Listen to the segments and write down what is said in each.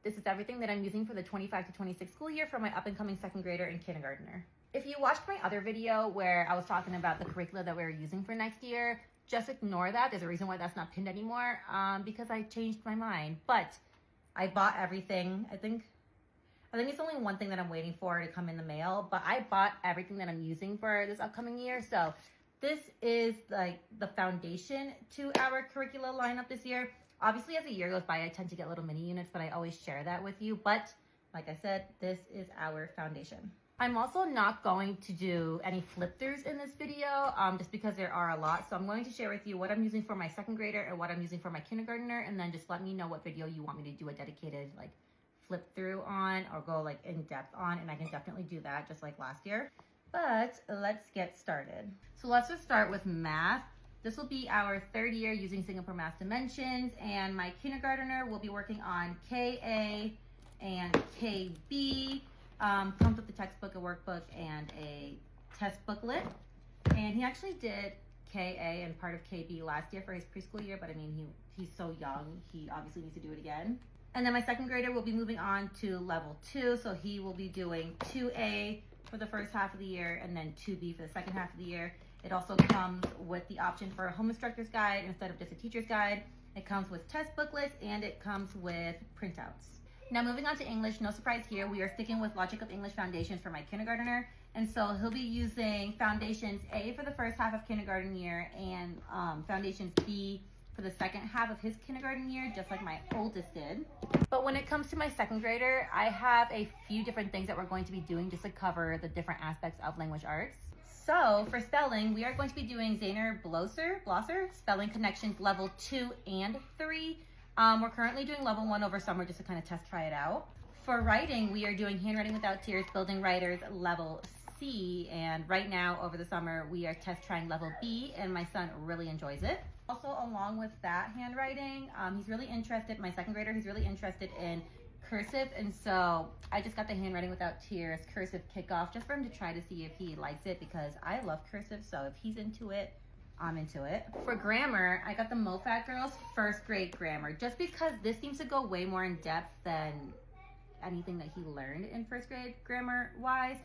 This is everything that I'm using for the 25 to 26 school year for my up-and-coming second grader and kindergartner. If you watched my other video where I was talking about the curricula that we were using for next year, just ignore that. There's a reason why that's not pinned anymore, because I changed my mind. But I bought everything. I think it's only one thing that I'm waiting for to come in the mail, but I bought everything that I'm using for this upcoming year. So this is like the foundation to our curricula lineup this year. Obviously, as the year goes by, I tend to get little mini units, but I always share that with you. But like I said, this is our foundation. I'm also not going to do any flip throughs in this video, just because there are a lot. So I'm going to share with you what I'm using for my second grader and what I'm using for my kindergartner, and then just let me know what video you want me to do a dedicated like flip through on or go like in depth on, and I can definitely do that just like last year. But let's get started. So let's just start with math. This will be our third year using Singapore Math Dimensions, and my kindergartner will be working on KA and KB. Comes with the textbook, a workbook, and a test booklet. And he actually did KA and part of KB last year for his preschool year, but I mean, he's so young, he obviously needs to do it again. And then my second grader will be moving on to level 2, so he will be doing 2A for the first half of the year and then 2B for the second half of the year. It also comes with the option for a home instructor's guide instead of just a teacher's guide. It comes with test booklets and it comes with printouts. Now moving on to English, no surprise here, we are sticking with Logic of English Foundations for my kindergartner. And so he'll be using Foundations A for the first half of kindergarten year and Foundations B for the second half of his kindergarten year, just like my oldest did. But when it comes to my second grader, I have a few different things that we're going to be doing just to cover the different aspects of language arts. So for spelling, we are going to be doing Zahner Blosser Spelling Connections Level 2 and 3. We're currently doing level 1 over summer just to kind of try it out. For writing, we are doing Handwriting Without Tears, Building Writers level C. And right now over the summer, we are trying level B, and my son really enjoys it. Also, along with that handwriting, he's really interested, my second grader, he's really interested in cursive. And so I just got the Handwriting Without Tears cursive kickoff just for him to try to see if he likes it, because I love cursive. So if he's into it, I'm into it. For grammar, I got the MoFat Girls first grade grammar, just because this seems to go way more in depth than anything that he learned in first grade grammar wise.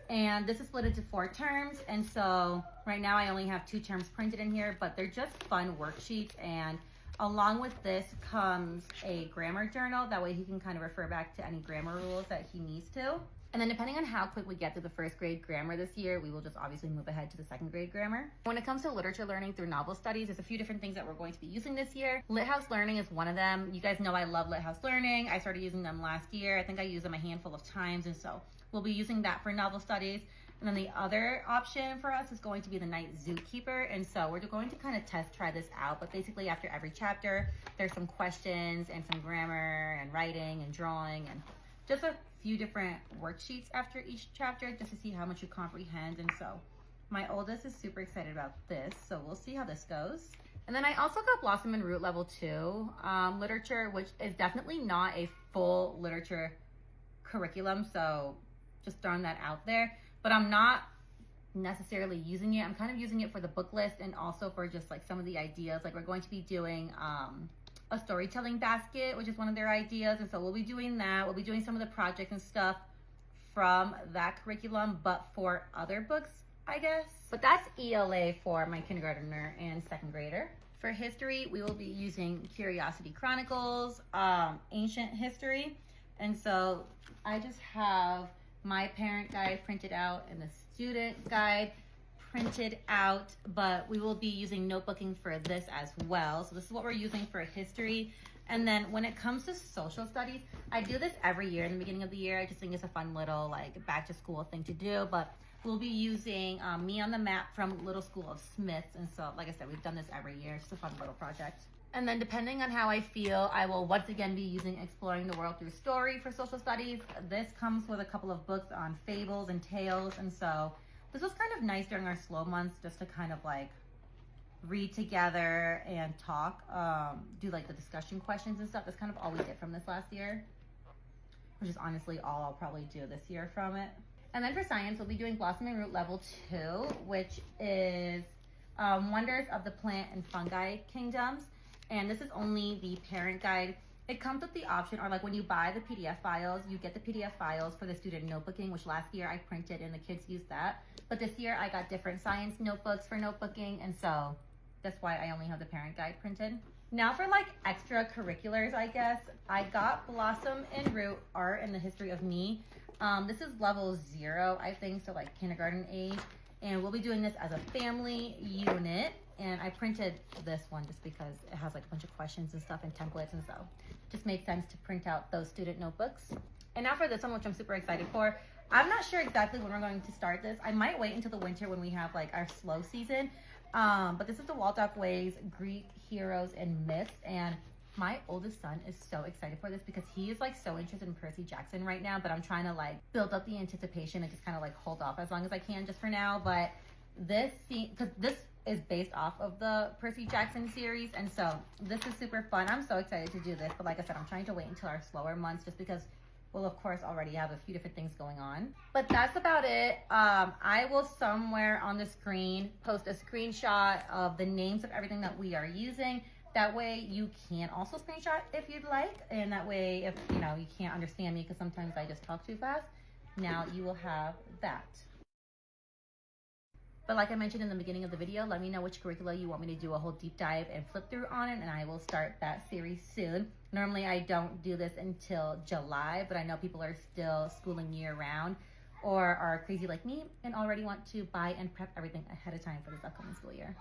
And this is split into 4 terms. And so right now I only have 2 terms printed in here, but they're just fun worksheets. And along with this comes a grammar journal. That way he can kind of refer back to any grammar rules that he needs to. And then depending on how quick we get through the first grade grammar this year, we will just obviously move ahead to the second grade grammar. When it comes to literature learning through novel studies, there's a few different things that we're going to be using this year. Lit House Learning is one of them. You guys know I love Lit House Learning. I started using them last year. I think I used them a handful of times, and so we'll be using that for novel studies. And then the other option for us is going to be the Night Zookeeper. And so we're going to kind of try this out. But basically after every chapter, there's some questions and some grammar and writing and drawing and just a few different worksheets after each chapter just to see how much you comprehend. And so my oldest is super excited about this. So we'll see how this goes. And then I also got Blossom and Root Level 2 literature, which is definitely not a full literature curriculum. So just throwing that out there. But I'm not necessarily using it. I'm kind of using it for the book list and also for just like some of the ideas. Like we're going to be doing a storytelling basket, which is one of their ideas. And so we'll be doing that. We'll be doing some of the projects and stuff from that curriculum, but for other books, I guess. But that's ELA for my kindergartner and second grader. For history, we will be using Curiosity Chronicles, Ancient History. And so I just have my parent guide printed out and the student guide printed out, but we will be using notebooking for this as well. So this is what we're using for history. And then when it comes to social studies, I do this every year in the beginning of the year. I just think it's a fun little like back to school thing to do, but we'll be using Me on the Map from Little School of Smiths. And so like I said, we've done this every year. It's just a fun little project. And then depending on how I feel, I will once again be using Exploring the World Through Story for social studies. This comes with a couple of books on fables and tales. And so this was kind of nice during our slow months just to kind of like read together and talk, do like the discussion questions and stuff. That's kind of all we did from this last year, which is honestly all I'll probably do this year from it. And then for science, we'll be doing Blossom and Root Level 2, which is Wonders of the Plant and Fungi Kingdoms. And this is only the parent guide. It comes with the option, or like when you buy the PDF files, you get the PDF files for the student notebooking, which last year I printed and the kids used that. But this year I got different science notebooks for notebooking, and so that's why I only have the parent guide printed. Now for like extracurriculars, I guess, I got Blossom and Root Art and the History of Me. This is level 0, I think, so like kindergarten age. And we'll be doing this as a family unit. And I printed this one just because it has like a bunch of questions and stuff and templates, and so it just made sense to print out those student notebooks. And now for this one, which I'm super excited for. I'm not sure exactly when we're going to start this. I might wait until the winter when we have like our slow season. But this is the Waldorf Ways Greek Heroes and Myths, and my oldest son is so excited for this because he is like so interested in Percy Jackson right now, but I'm trying to like build up the anticipation and just kind of like hold off as long as I can just for now. But this scene, because this is based off of the Percy Jackson series, and so this is super fun. I'm so excited to do this, but like I said, I'm trying to wait until our slower months just because we'll of course already have a few different things going on. But that's about it. I will somewhere on the screen post a screenshot of the names of everything that we are using. That way you can also screenshot if you'd like, and that way if you know you can't understand me because sometimes I just talk too fast, now you will have that. But like I mentioned in the beginning of the video, let me know which curricula you want me to do a whole deep dive and flip through on it, and I will start that series soon. Normally I don't do this until July, but I know people are still schooling year round or are crazy like me and already want to buy and prep everything ahead of time for this upcoming school year.